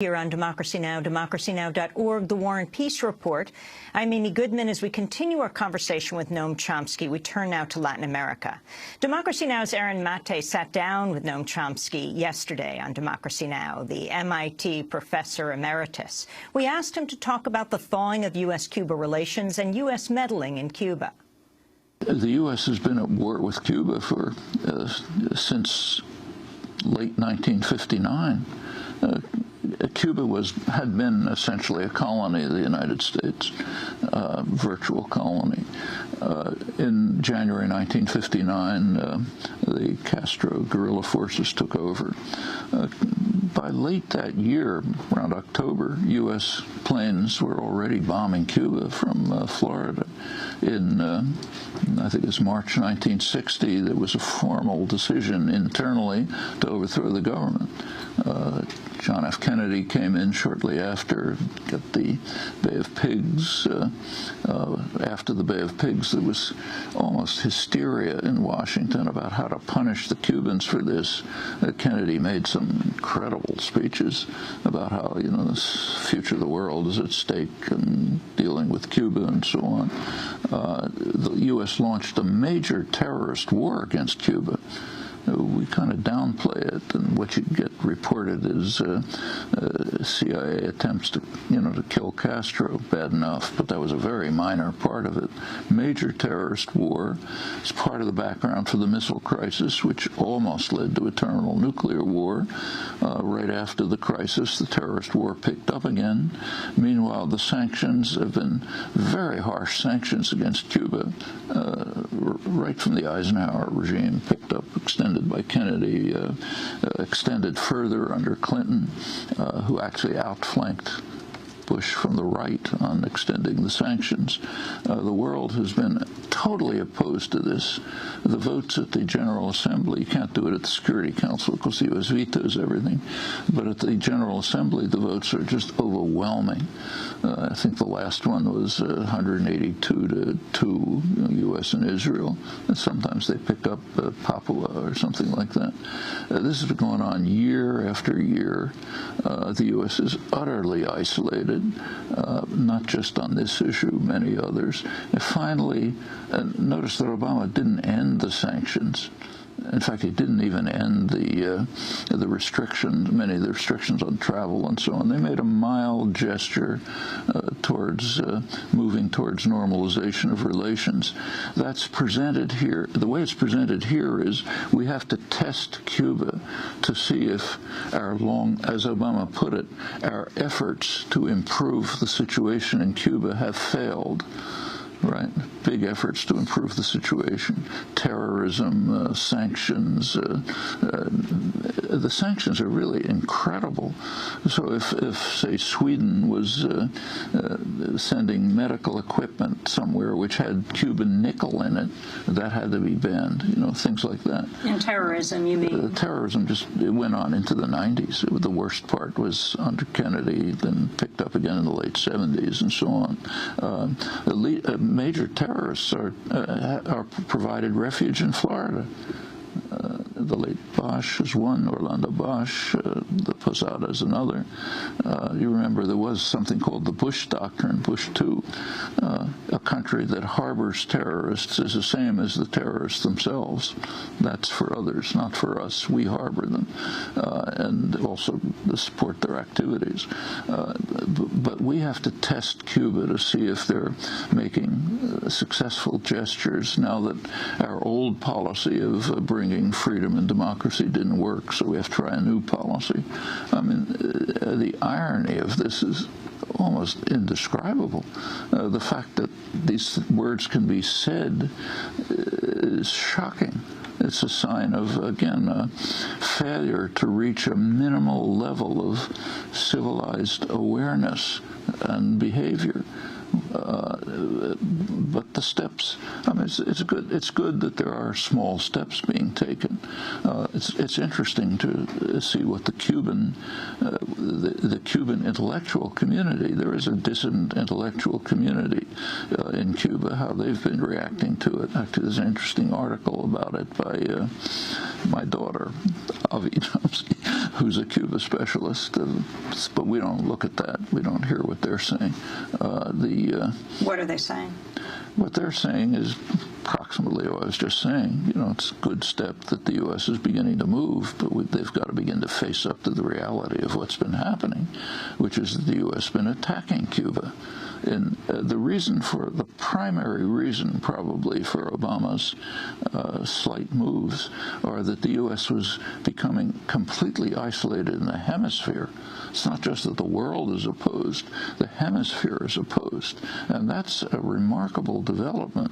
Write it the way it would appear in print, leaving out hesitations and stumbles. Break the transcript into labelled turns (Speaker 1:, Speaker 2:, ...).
Speaker 1: Here on Democracy Now!, democracynow.org, The War and Peace Report. I'm Amy Goodman. As we continue our conversation with Noam Chomsky, we turn now to Latin America. Democracy Now!'s Aaron Mate sat down with Noam Chomsky yesterday on Democracy Now!, the MIT professor emeritus. We asked him to talk about the thawing of U.S.-Cuba relations and U.S. meddling in Cuba.
Speaker 2: The U.S. has been at war with Cuba since late 1959. Cuba had been essentially a colony of the United States, virtual colony. In January 1959, the Castro guerrilla forces took over. By late that year, around October, U.S. planes were already bombing Cuba from Florida. In, I think it's March 1960, there was a formal decision internally to overthrow the government. John F. Kennedy came in shortly after, got the Bay of Pigs. After the Bay of Pigs, there was almost hysteria in Washington about how to punish the Cubans for this. Kennedy made some incredible speeches about how, you know, the future of the world is at stake and dealing with Cuba and so on. The U.S. launched a major terrorist war against Cuba. We kind of downplay it, and what you get reported is CIA attempts to, to kill Castro. Bad enough, but that was a very minor part of it. Major terrorist war. It's part of the background for the missile crisis, which almost led to a terminal nuclear war. Right after the crisis, the terrorist war picked up again. Meanwhile, the sanctions have been very harsh sanctions against Cuba, right from the Eisenhower regime, picked up, extended by Kennedy, extended further under Clinton, who actually outflanked Bush from the right on extending the sanctions. The world has been totally opposed to this. The votes at the General Assembly, you can't do it at the Security Council because the U.S. vetoes everything, but at the General Assembly, the votes are just overwhelming. I think the last one was 182 to 2, U.S. and Israel. And sometimes they pick up Papua or something like that. This has been going on year after year. The U.S. is utterly isolated. Not just on this issue, many others. And finally, notice that Obama didn't end the sanctions. In fact, he didn't even end the restrictions, many of the restrictions on travel and so on. They made a mild gesture towards moving towards normalization of relations. That's presented here. The way it's presented here is we have to test Cuba to see if our as Obama put it, our efforts to improve the situation in Cuba have failed. Right, big efforts to improve the situation. Terrorism, sanctions. The sanctions are really incredible. So if say, Sweden was sending medical equipment somewhere which had Cuban nickel in it, that had to be banned. Things like that. And terrorism, you mean? Terrorism it went on into the 90s. The worst part was under Kennedy, then picked up again in the late 70s, and so on. Major terrorists are provided refuge in Florida. The late Bosch is one, Orlando Bosch, the Posada is another. You remember there was something called the Bush Doctrine, Bush II. A country that harbors terrorists is the same as the terrorists themselves. That's for others, not for us. We harbor them, and also support their activities. But we have to test Cuba to see if they're making successful gestures now that our old policy of bringing freedom and democracy didn't work, so we have to try a new policy. I mean, the irony of this is almost indescribable. The fact that these words can be said is shocking. It's a sign of, again, a failure to reach a minimal level of civilized awareness and behavior. But the steps, I mean, it's good. It's good that there are small steps being taken. It's interesting to see what the Cuban intellectual community. There is a dissident intellectual community in Cuba. How they've been reacting to it. Actually, there's an interesting article about it by my daughter, Avi Chomsky, who's a Cuba specialist, but we don't look at that. We don't hear what they're saying.
Speaker 1: What are they saying?
Speaker 2: What they're saying is approximately what I was just saying. You know, it's a good step that the U.S. is beginning to move, but they've got to begin to face up to the reality of what's been happening, which is that the U.S. has been attacking Cuba. And the primary reason probably for Obama's slight moves are that the U.S. was becoming completely isolated in the hemisphere. It's not just that the world is opposed, the hemisphere is opposed. And that's a remarkable development.